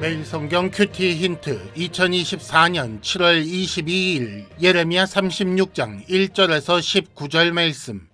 매일 성경 큐티 힌트 2024년 7월 22일 예레미야 36장 1절에서 19절 말씀.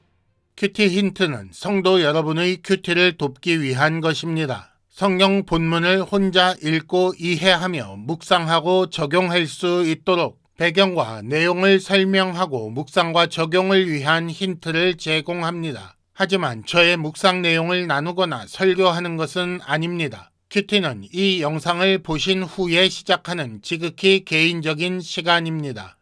큐티 힌트는 성도 여러분의 큐티를 돕기 위한 것입니다. 성경 본문을 혼자 읽고 이해하며 묵상하고 적용할 수 있도록 배경과 내용을 설명하고 묵상과 적용을 위한 힌트를 제공합니다. 하지만 저의 묵상 내용을 나누거나 설교하는 것은 아닙니다. 큐티는 이 영상을 보신 후에 시작하는 지극히 개인적인 시간입니다.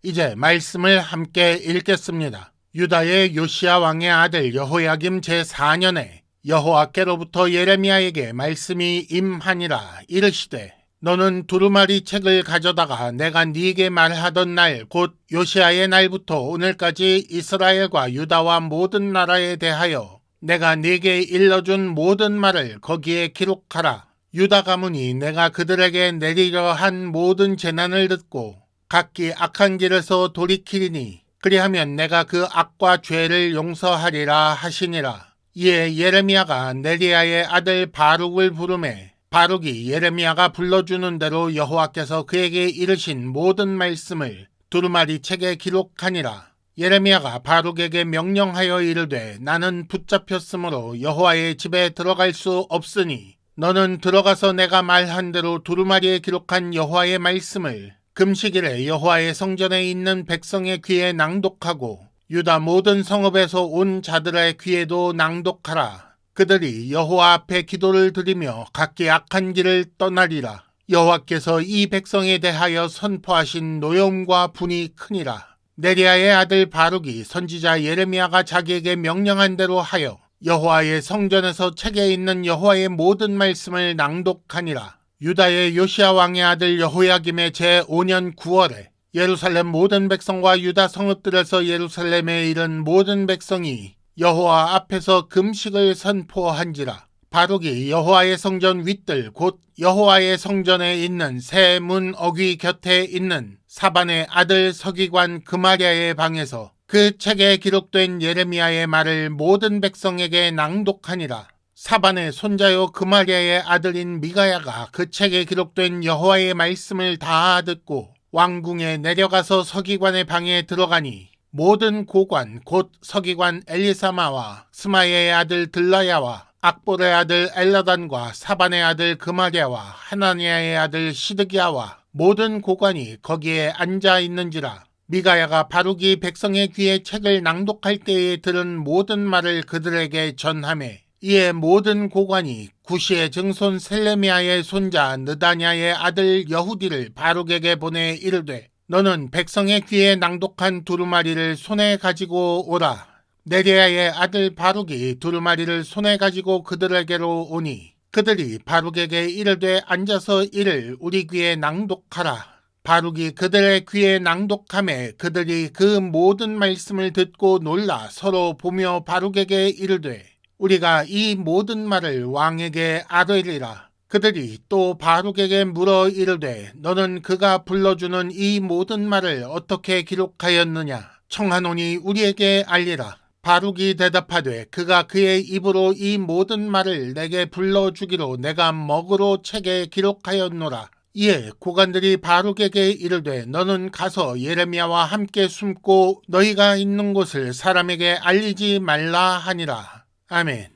이제 말씀을 함께 읽겠습니다. 유다의 요시야 왕의 아들 여호야김 제4년에 여호와께로부터 예레미야에게 말씀이 임하니라. 이르시되 너는 두루마리 책을 가져다가 내가 네게 말하던 날 곧 요시야의 날부터 오늘까지 이스라엘과 유다와 모든 나라에 대하여 내가 네게 일러준 모든 말을 거기에 기록하라. 유다 가문이 내가 그들에게 내리려 한 모든 재난을 듣고 각기 악한 길에서 돌이키리니 그리하면 내가 그 악과 죄를 용서하리라 하시니라. 이에 예레미야가 네리야의 아들 바룩을 부르매 바룩이 예레미야가 불러주는 대로 여호와께서 그에게 이르신 모든 말씀을 두루마리 책에 기록하니라. 예레미야가 바룩에게 명령하여 이르되 나는 붙잡혔으므로 여호와의 집에 들어갈 수 없으니 너는 들어가서 내가 말한 대로 두루마리에 기록한 여호와의 말씀을 금식일에 여호와의 성전에 있는 백성의 귀에 낭독하고 유다 모든 성읍에서 온 자들의 귀에도 낭독하라. 그들이 여호와 앞에 기도를 드리며 각기 악한 길을 떠나리라. 여호와께서 이 백성에 대하여 선포하신 노여움과 분이 크니라. 네리야의 아들 바룩이 선지자 예레미야가 자기에게 명령한 대로 하여 여호와의 성전에서 책에 있는 여호와의 모든 말씀을 낭독하니라. 유다의 요시야 왕의 아들 여호야김의 제5년 9월에 예루살렘 모든 백성과 유다 성읍들에서 예루살렘에 이른 모든 백성이 여호와 앞에서 금식을 선포한지라. 바룩이 여호와의 성전 윗들 곧 여호와의 성전에 있는 새 문 어귀 곁에 있는 사반의 아들 서기관 그마랴의 방에서 그 책에 기록된 예레미야의 말을 모든 백성에게 낭독하니라. 사반의 손자요 그마랴의 아들인 미가야가 그 책에 기록된 여호와의 말씀을 다 듣고 왕궁에 내려가서 서기관의 방에 들어가니 모든 고관 곧 서기관 엘리사마와 스마야의 아들 들라야와 악볼의 아들 엘라단과 사반의 아들 그마랴와 하나니아의 아들 시드기야와 모든 고관이 거기에 앉아 있는지라. 미가야가 바룩이 백성의 귀에 책을 낭독할 때에 들은 모든 말을 그들에게 전하매 이에 모든 고관이 구시의 증손 셀레미야의 손자 느다냐의 아들 여후디를 바룩에게 보내 이르되 너는 백성의 귀에 낭독한 두루마리를 손에 가지고 오라. 네리야의 아들 바룩이 두루마리를 손에 가지고 그들에게로 오니 그들이 바룩에게 이르되 앉아서 이를 우리 귀에 낭독하라. 바룩이 그들의 귀에 낭독하매 그들이 그 모든 말씀을 듣고 놀라 서로 보며 바룩에게 이르되 우리가 이 모든 말을 왕에게 아뢰리라. 그들이 또 바룩에게 물어 이르되 너는 그가 불러주는 이 모든 말을 어떻게 기록하였느냐? 청하노니 우리에게 알리라. 바룩이 대답하되 그가 그의 입으로 이 모든 말을 내게 불러주기로 내가 먹으로 책에 기록하였노라. 이에 고관들이 바룩에게 이르되 너는 가서 예레미야와 함께 숨고 너희가 있는 곳을 사람에게 알리지 말라 하니라. 아멘.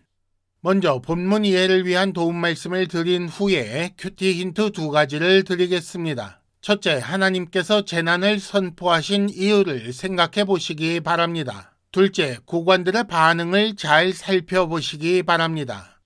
먼저 본문 이해를 위한 도움 말씀을 드린 후에 큐티 힌트 2가지를 드리겠습니다. 첫째, 하나님께서 재난을 선포하신 이유를 생각해 보시기 바랍니다. 둘째, 고관들의 반응을 잘 살펴보시기 바랍니다.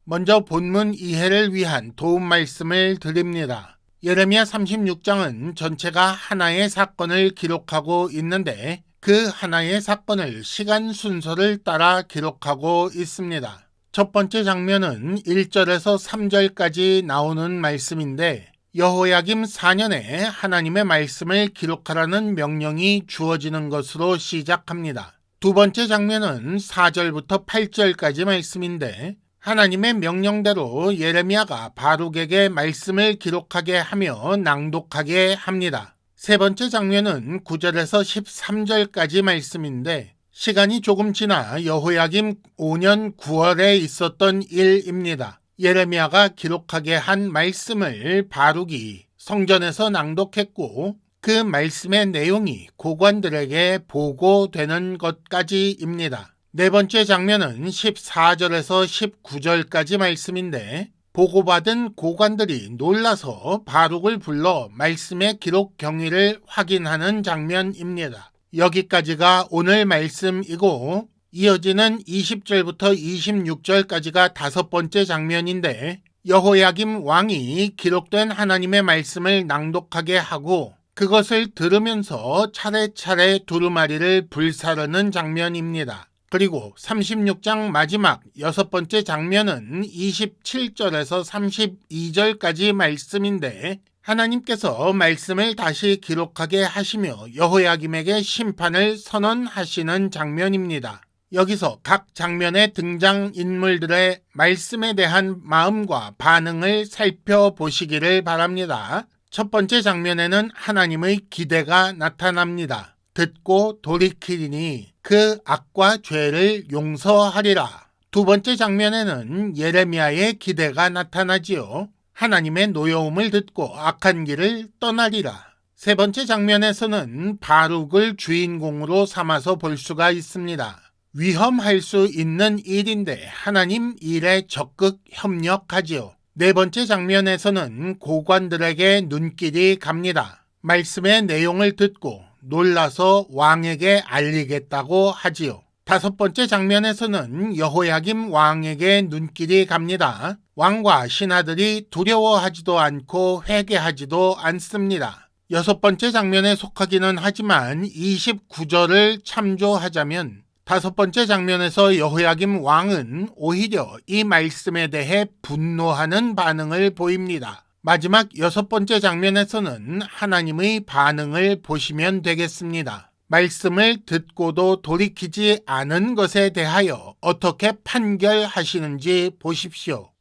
먼저 본문 이해를 위한 도움 말씀을 드립니다. 예레미야 36장은 전체가 하나의 사건을 기록하고 있는데 그 하나의 사건을 시간 순서를 따라 기록하고 있습니다. 첫 번째 장면은 1절에서 3절까지 나오는 말씀인데 여호야김 4년에 하나님의 말씀을 기록하라는 명령이 주어지는 것으로 시작합니다. 두 번째 장면은 4절부터 8절까지 말씀인데 하나님의 명령대로 예레미야가 바룩에게 말씀을 기록하게 하며 낭독하게 합니다. 세 번째 장면은 9절에서 13절까지 말씀인데 시간이 조금 지나 여호야김 5년 9월에 있었던 일입니다. 예레미야가 기록하게 한 말씀을 바룩이 성전에서 낭독했고 그 말씀의 내용이 고관들에게 보고되는 것까지입니다. 네 번째 장면은 14절에서 19절까지 말씀인데 보고받은 고관들이 놀라서 바룩을 불러 말씀의 기록 경위를 확인하는 장면입니다. 여기까지가 오늘 말씀이고 이어지는 20절부터 26절까지가 다섯 번째 장면인데 여호야김 왕이 기록된 하나님의 말씀을 낭독하게 하고 그것을 들으면서 차례차례 두루마리를 불사르는 장면입니다. 그리고 36장 마지막 여섯 번째 장면은 27절에서 32절까지 말씀인데 하나님께서 말씀을 다시 기록하게 하시며 여호야김에게 심판을 선언하시는 장면입니다. 여기서 각 장면의 등장인물들의 말씀에 대한 마음과 반응을 살펴보시기를 바랍니다. 첫 번째 장면에는 하나님의 기대가 나타납니다. 듣고 돌이키리니 그 악과 죄를 용서하리라. 두 번째 장면에는 예레미야의 기대가 나타나지요. 하나님의 노여움을 듣고 악한 길을 떠나리라. 세 번째 장면에서는 바룩을 주인공으로 삼아서 볼 수가 있습니다. 위험할 수 있는 일인데 하나님 일에 적극 협력하지요. 네 번째 장면에서는 고관들에게 눈길이 갑니다. 말씀의 내용을 듣고 놀라서 왕에게 알리겠다고 하지요. 다섯 번째 장면에서는 여호야김 왕에게 눈길이 갑니다. 왕과 신하들이 두려워하지도 않고 회개하지도 않습니다. 여섯 번째 장면에 속하기는 하지만 29절을 참조하자면 다섯 번째 장면에서 여호야김 왕은 오히려 이 말씀에 대해 분노하는 반응을 보입니다. 마지막 여섯 번째 장면에서는 하나님의 반응을 보시면 되겠습니다. 말씀을 듣고도 돌이키지 않은 것에 대하여 어떻게 판결하시는지 보십시오.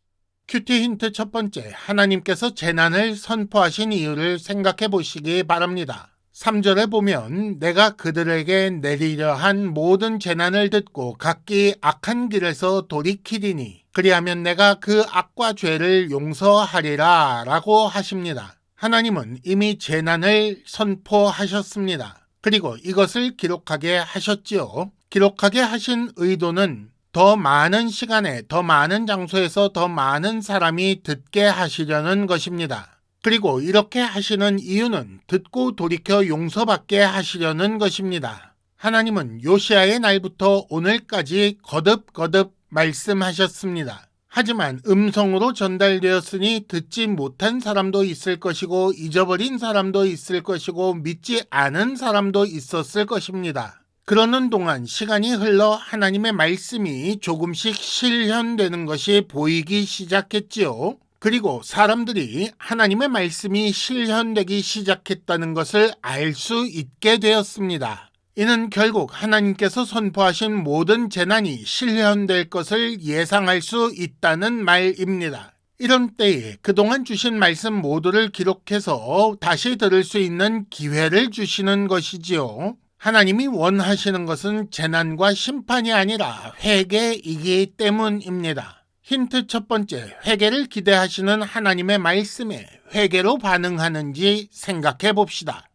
큐티 힌트 첫 번째, 하나님께서 재난을 선포하신 이유를 생각해 보시기 바랍니다. 3절에 보면 내가 그들에게 내리려 한 모든 재난을 듣고 각기 악한 길에서 돌이키리니 그리하면 내가 그 악과 죄를 용서하리라 라고 하십니다. 하나님은 이미 재난을 선포하셨습니다. 그리고 이것을 기록하게 하셨지요. 기록하게 하신 의도는 더 많은 시간에 더 많은 장소에서 더 많은 사람이 듣게 하시려는 것입니다. 그리고 이렇게 하시는 이유는 듣고 돌이켜 용서받게 하시려는 것입니다. 하나님은 요시야의 날부터 오늘까지 거듭거듭 말씀하셨습니다. 하지만 음성으로 전달되었으니 듣지 못한 사람도 있을 것이고 잊어버린 사람도 있을 것이고 믿지 않은 사람도 있었을 것입니다. 그러는 동안 시간이 흘러 하나님의 말씀이 조금씩 실현되는 것이 보이기 시작했지요. 그리고 사람들이 하나님의 말씀이 실현되기 시작했다는 것을 알 수 있게 되었습니다. 이는 결국 하나님께서 선포하신 모든 재난이 실현될 것을 예상할 수 있다는 말입니다. 이런 때에 그동안 주신 말씀 모두를 기록해서 다시 들을 수 있는 기회를 주시는 것이지요. 하나님이 원하시는 것은 재난과 심판이 아니라 회개이기 때문입니다. 힌트 첫 번째, 회개를 기대하시는 하나님의 말씀에 회개로 반응하는지 생각해 봅시다.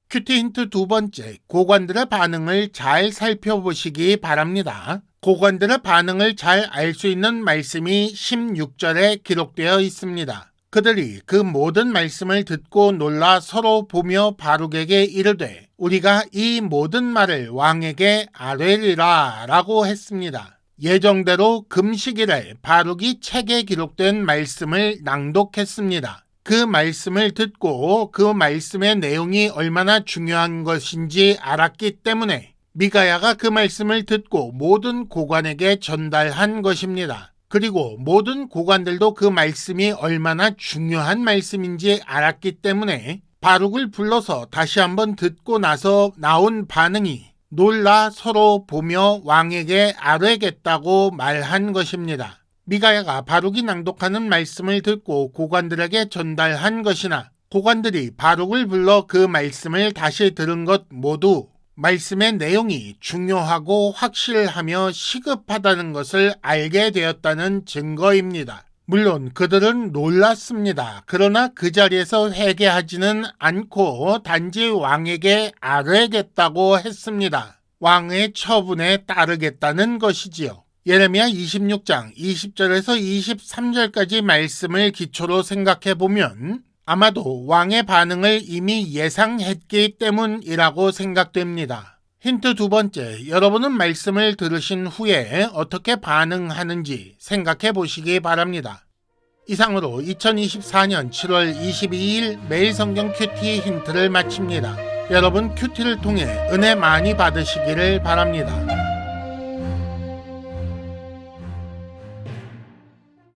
큐티 힌트 두 번째, 고관들의 반응을 잘 살펴보시기 바랍니다. 고관들의 반응을 잘 알 수 있는 말씀이 16절에 기록되어 있습니다. 그들이 그 모든 말씀을 듣고 놀라 서로 보며 바룩에게 이르되 우리가 이 모든 말을 왕에게 아뢰리라 라고 했습니다. 예정대로 금식일에 바룩이 책에 기록된 말씀을 낭독했습니다. 그 말씀을 듣고 그 말씀의 내용이 얼마나 중요한 것인지 알았기 때문에 미가야가 그 말씀을 듣고 모든 고관에게 전달한 것입니다. 그리고 모든 고관들도 그 말씀이 얼마나 중요한 말씀인지 알았기 때문에 바룩을 불러서 다시 한번 듣고 나서 나온 반응이 놀라 서로 보며 왕에게 아뢰겠다고 말한 것입니다. 미가야가 바룩이 낭독하는 말씀을 듣고 고관들에게 전달한 것이나 고관들이 바룩을 불러 그 말씀을 다시 들은 것 모두 말씀의 내용이 중요하고 확실하며 시급하다는 것을 알게 되었다는 증거입니다. 물론 그들은 놀랐습니다. 그러나 그 자리에서 회개하지는 않고 단지 왕에게 아뢰겠다고 했습니다. 왕의 처분에 따르겠다는 것이지요. 예레미야 26장 20절에서 23절까지 말씀을 기초로 생각해 보면 아마도 왕의 반응을 이미 예상했기 때문이라고 생각됩니다. 힌트 두 번째, 여러분은 말씀을 들으신 후에 어떻게 반응하는지 생각해 보시기 바랍니다. 이상으로 2024년 7월 22일 매일 성경 큐티 힌트를 마칩니다. 여러분 큐티를 통해 은혜 많이 받으시기를 바랍니다.